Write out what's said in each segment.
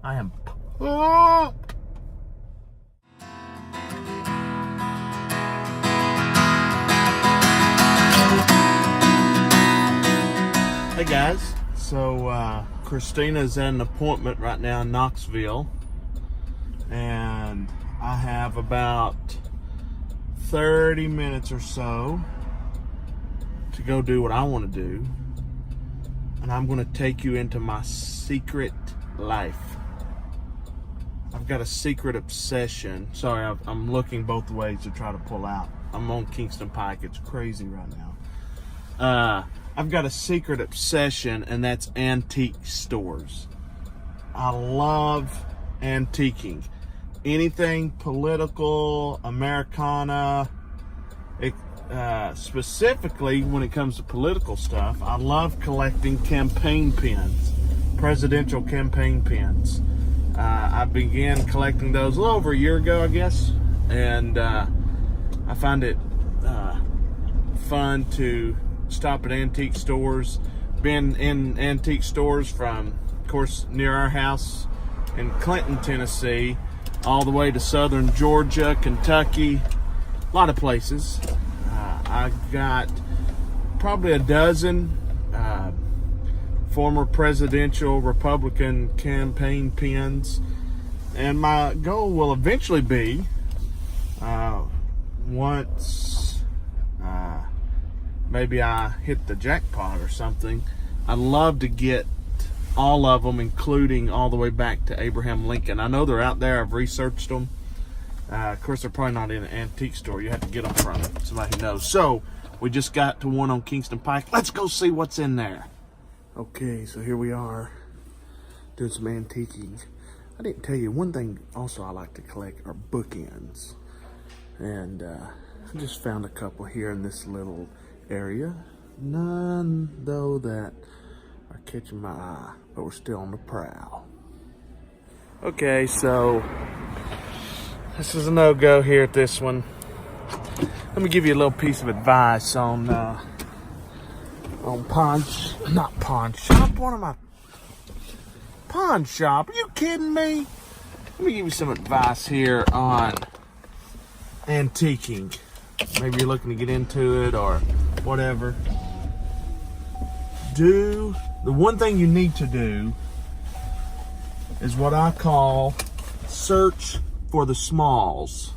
I am pumped. Hey guys, so Christina's at an appointment right now in Knoxville, and I have about 30 minutes or so to go do what I want to do, and I'm going to take you into my secret life. I've got a secret obsession. Sorry, I'm looking both ways to try to pull out. I'm on Kingston Pike. It's crazy right now. I've got a secret obsession, and that's antique stores. I love antiquing. Anything political, Americana, specifically when it comes to political stuff, I love collecting campaign pins, presidential campaign pins. I began collecting those a little over a year ago, I guess, and I find it fun to stop at antique stores. Been in antique stores from, of course, near our house in Clinton, Tennessee, all the way to southern Georgia, Kentucky, a lot of places. I got probably a dozen former presidential Republican campaign pins, and my goal will eventually be, once maybe I hit the jackpot or something, I'd love to get all of them, including all the way back to Abraham Lincoln. I know they're out there. I've researched them. Of course, they're probably not in an antique store. You have to get them from somebody who knows. So we just got to one on Kingston Pike. Let's go see what's in there. Okay, so here we are doing some antiquing. I didn't tell you, one thing also I like to collect are bookends. And I just found a couple here in this little area. None, though, that are catching my eye, but we're still on the prowl. Okay, so this is a no-go here at this one. Let me give you a little piece of advice on pawn shop. What am I? Pawn shop? Are you kidding me? Let me give you some advice here on antiquing. Maybe you're looking to get into it or whatever. The one thing you need to do is what I call search for the smalls.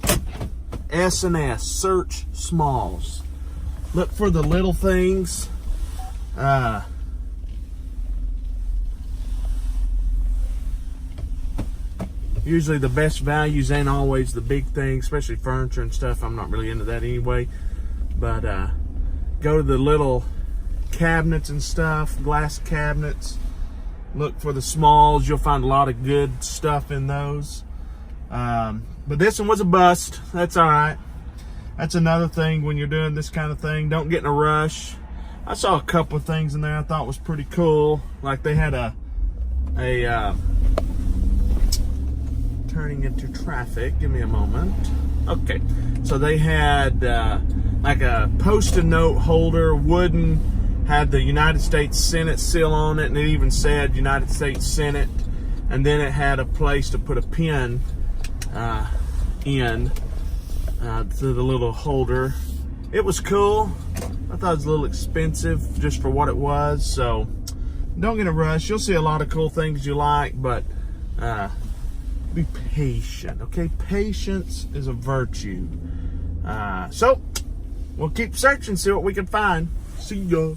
S&S, search smalls. Look for the little things. Usually the best values ain't always the big things, especially furniture and stuff. I'm not really into that anyway. But go to the little cabinets and stuff, glass cabinets. Look for the smalls. You'll find a lot of good stuff in those. But this one was a bust. That's all right. That's another thing when you're doing this kind of thing. Don't get in a rush. I saw a couple of things in there I thought was pretty cool. Like they had a turning into traffic. Give me a moment. Okay. So they had like a post-it note holder, wooden, had the United States Senate seal on it, and it even said United States Senate. And then it had a place to put a pen in to the little holder. It was cool. I thought it was a little expensive just for what it was, so don't get in a rush. You'll see a lot of cool things you like, but be patient, okay? Patience is a virtue. So we'll keep searching, see what we can find. See ya.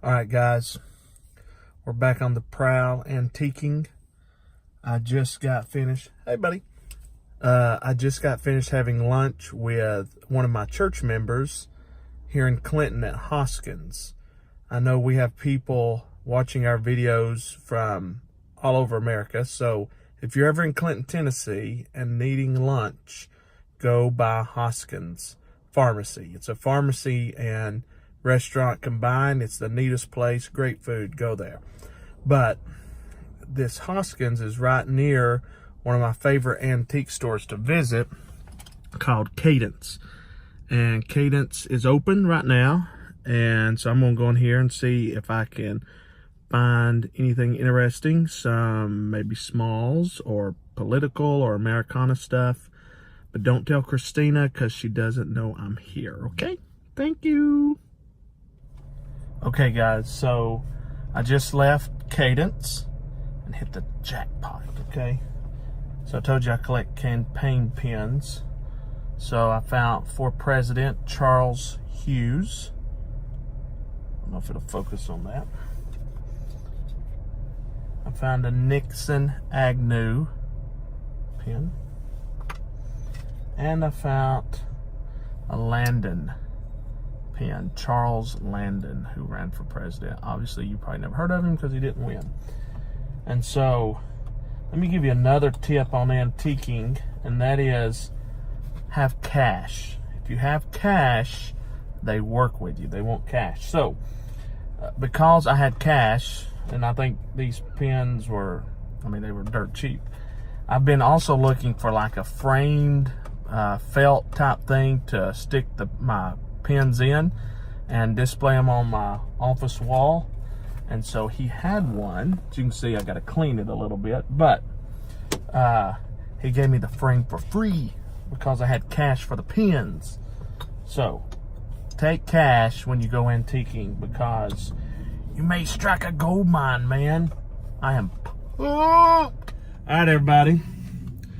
All right, guys, we're back on the prowl antiquing. I just got finished. Hey, buddy. I just got finished having lunch with one of my church members here in Clinton at Hoskins. I know we have people watching our videos from all over America, so if you're ever in Clinton, Tennessee and needing lunch, go by Hoskins Pharmacy. It's a pharmacy and restaurant combined. It's the neatest place, great food, go there. But this Hoskins is right near one of my favorite antique stores to visit called Cadence. And Cadence is open right now. And so I'm going to go in here and see if I can find anything interesting, some maybe smalls or political or Americana stuff. But don't tell Christina because she doesn't know I'm here, okay? Thank you. Okay, guys, so I just left Cadence and hit the jackpot, okay? So I told you I collect campaign pins. So I found for President Charles Hughes. I don't know if it'll focus on that. I found a Nixon Agnew pin. And I found a Landon pin, Charles Landon, who ran for president. Obviously, you probably never heard of him because he didn't win. And so, let me give you another tip on antiquing, and that is have cash. If you have cash, they work with you. They want cash. So, because I had cash, and I think these pins were, they were dirt cheap. I've been also looking for like a framed felt type thing to stick my pins in and display them on my office wall. And so he had one. As you can see, I got to clean it a little bit, but he gave me the frame for free because I had cash for the pins. So take cash when you go antiquing because you may strike a gold mine, man. I am pumped. All right, everybody.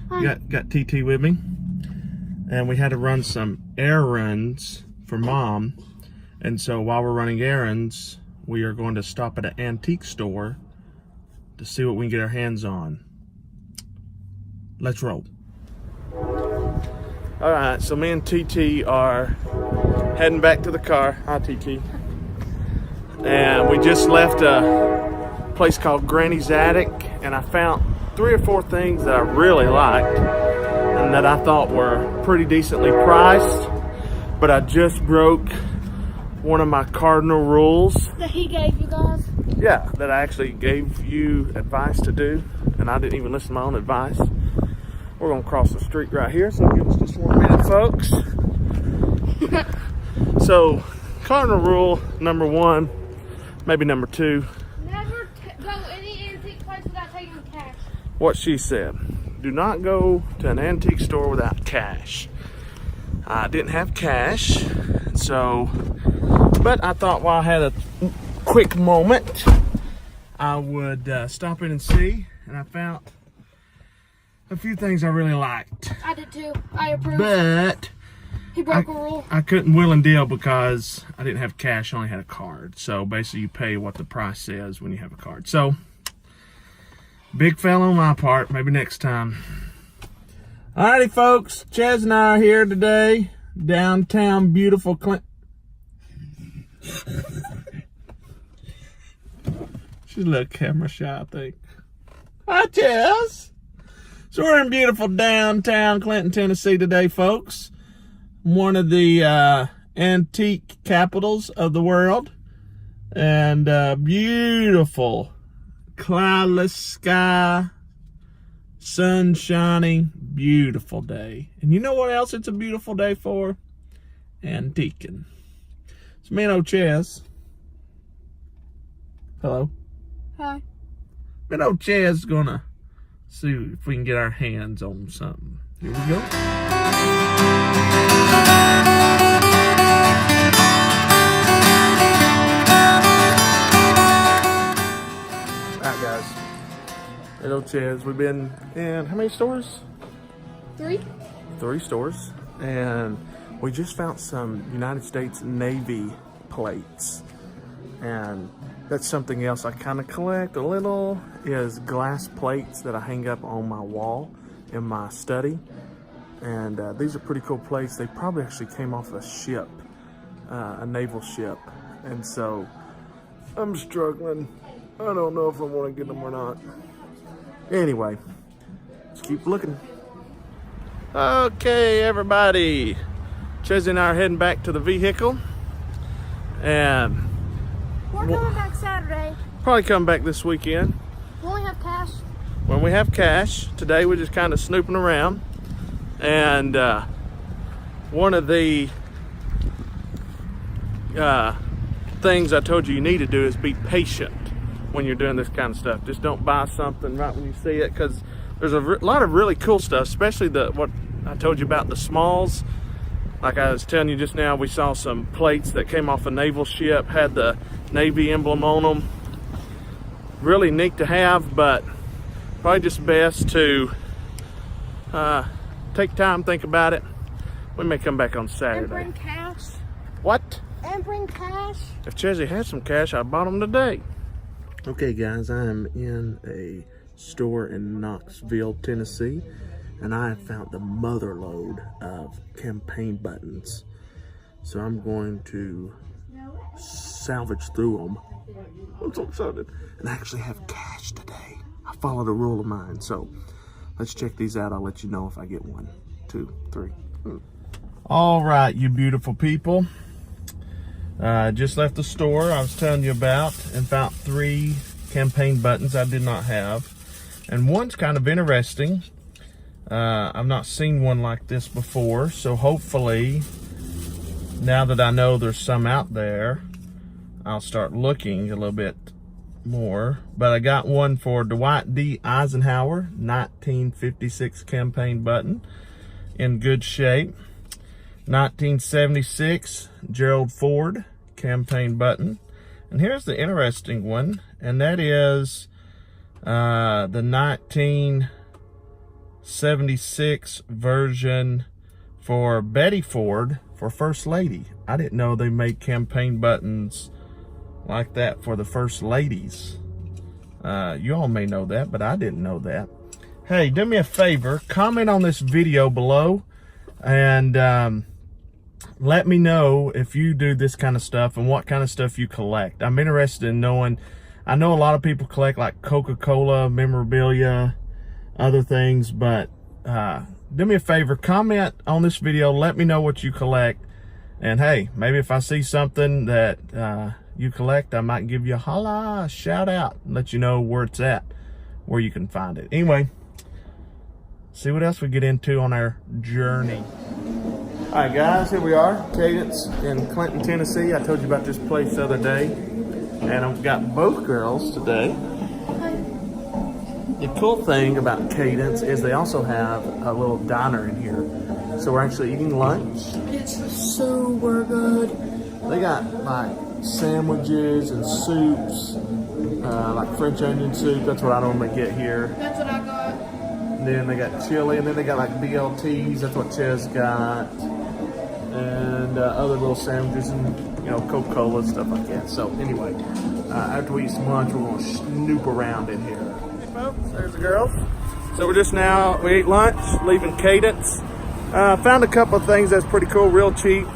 Got TT with me. And we had to run some errands for Mom. And so while we're running errands, we are going to stop at an antique store to see what we can get our hands on. Let's roll. All right, so me and TT are heading back to the car. Hi, TT. And we just left a place called Granny's Attic, and I found 3 or 4 things that I really liked and that I thought were pretty decently priced, but I just broke one of my cardinal rules. That he gave you guys? Yeah, that I actually gave you advice to do, and I didn't even listen to my own advice. We're gonna cross the street right here, so give us just 1 minute, folks. So, cardinal rule number 1, maybe number 2. Never go any antique place without taking cash. What she said. Do not go to an antique store without cash. I didn't have cash, so, but I thought while I had a quick moment, I would stop in and see, and I found a few things I really liked. I did too. I approve. But He broke a rule. I couldn't wheel and deal because I didn't have cash, I only had a card. So basically you pay what the price says when you have a card. So, big fail on my part, maybe next time. Alrighty folks, Chaz and I are here today, downtown beautiful Clinton. She's a little camera shy, I think. Hi Chaz! So we're in beautiful downtown Clinton, Tennessee today, folks. One of the antique capitals of the world. And beautiful cloudless sky, sun shining, beautiful day. And you know what else it's a beautiful day for? Antiquing. So me and old Chaz. Hello. Hi. Me and old Chaz is gonna see if we can get our hands on something. Here we go. Alright guys, hello Chaz. We've been in how many stores? 3. 3 stores, and we just found some United States Navy plates, and that's something else I kind of collect a little, is glass plates that I hang up on my wall in my study. And these are pretty cool plates. They probably actually came off a ship, a naval ship, and so I'm struggling. I don't know if I want to get them or not. Anyway, let's keep looking. Okay, everybody. Chaz and I are heading back to the vehicle. And We're coming back Saturday. probably come back this weekend. We only have cash. When we have cash. Today we're just kind of snooping around. And one of the things I told you need to do is be patient. when you're doing this kind of stuff. Just don't buy something right when you see it, because there's a lot of really cool stuff, especially what I told you about, the smalls. Like I was telling you just now, we saw some plates that came off a naval ship, had the Navy emblem on them. Really neat to have, but probably just best to take time, think about it. We may come back on Saturday. And bring cash. What? And bring cash. If Chezzy had some cash, I bought them today. Okay, guys, I am in a store in Knoxville, Tennessee, and I have found the mother load of campaign buttons. So I'm going to salvage through them. I'm so excited. And I actually have cash today. I followed a rule of mine. So let's check these out. I'll let you know if I get 1, 2, 3. All right, you beautiful people. Just left the store I was telling you about and found 3 campaign buttons I did not have. And one's kind of interesting. I've not seen one like this before, so hopefully, now that I know there's some out there, I'll start looking a little bit more. But I got one for Dwight D. Eisenhower, 1956 campaign button, in good shape. 1976 Gerald Ford campaign button. And here's the interesting one, and that is the 1976 version for Betty Ford for First Lady. I didn't know they made campaign buttons like that for the First Ladies. You all may know that, but I didn't know that. Hey, do me a favor, comment on this video below and let me know if you do this kind of stuff and what kind of stuff you collect. I'm interested in knowing. I know a lot of people collect like Coca-Cola memorabilia, other things, but do me a favor, comment on this video, let me know what you collect, and hey, maybe if I see something that you collect, I might give you a holla, shout out, and let you know where it's at, where you can find it. Anyway, see what else we get into on our journey. All right, guys, here we are, Cadence in Clinton, Tennessee. I told you about this place the other day, and I've got both girls today. The cool thing about Cadence is they also have a little diner in here. So we're actually eating lunch. It's super good. They got like sandwiches and soups, like French onion soup. That's what I normally get here. That's what I got. And then they got chili, and then they got like BLTs. That's what Ches got. And other little sandwiches and, you know, Coca-Cola and stuff like that. So anyway, after we eat some lunch, we're going to snoop around in here. Hey folks, there's the girls. So we ate lunch, leaving Cadence. Found a couple of things that's pretty cool, real cheap.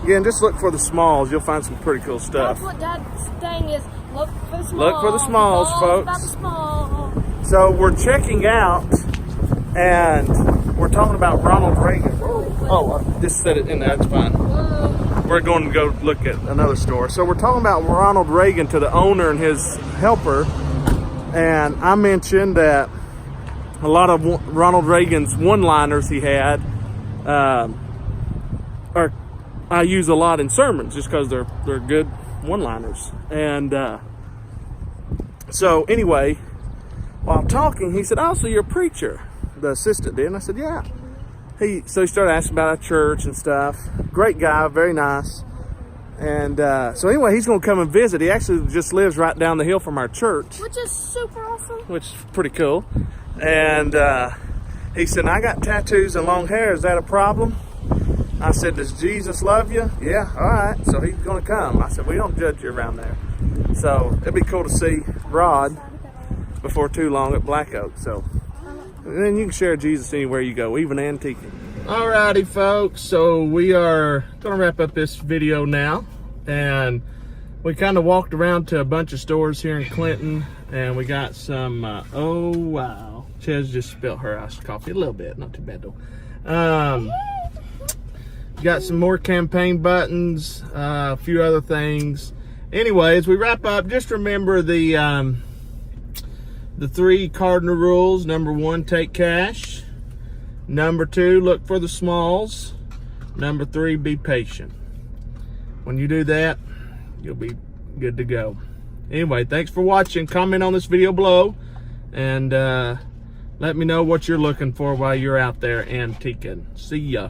Again, just look for the smalls. You'll find some pretty cool stuff. That's what Dad's thing is. Look for the smalls. Look for the smalls, folks. About the smalls. So we're checking out, and we're talking about Ronald Reagan. Oh, I just said it in there, that's fine. We're going to go look at another store. So we're talking about Ronald Reagan to the owner and his helper. And I mentioned that a lot of Ronald Reagan's one-liners he had I use a lot in sermons just because they're good one-liners. And so anyway, while talking, he said, "Oh, so you're a preacher?" The assistant did. And I said, "Yeah." So he started asking about our church and stuff. Great guy, very nice. And so anyway, he's going to come and visit. He actually just lives right down the hill from our church. Which is super awesome. Which is pretty cool. And he said, "I got tattoos and long hair. Is that a problem?" I said, "Does Jesus love you?" "Yeah." "All right." So he's going to come. I said, "We don't judge you around there." So it'd be cool to see Rod before too long at Black Oak. So and then you can share Jesus anywhere you go, even antiquing. Alrighty, folks. So we are going to wrap up this video now. And we kind of walked around to a bunch of stores here in Clinton. And we got some, oh, wow. Ches just spilled her iced coffee a little bit. Not too bad, though. Got some more campaign buttons, a few other things. Anyways, we wrap up. Just remember the 3 cardinal rules. Number 1, take cash. Number 2, look for the smalls. Number 3, be patient. When you do that, you'll be good to go. Anyway, thanks for watching. Comment on this video below, and let me know what you're looking for while you're out there antiquing. See ya.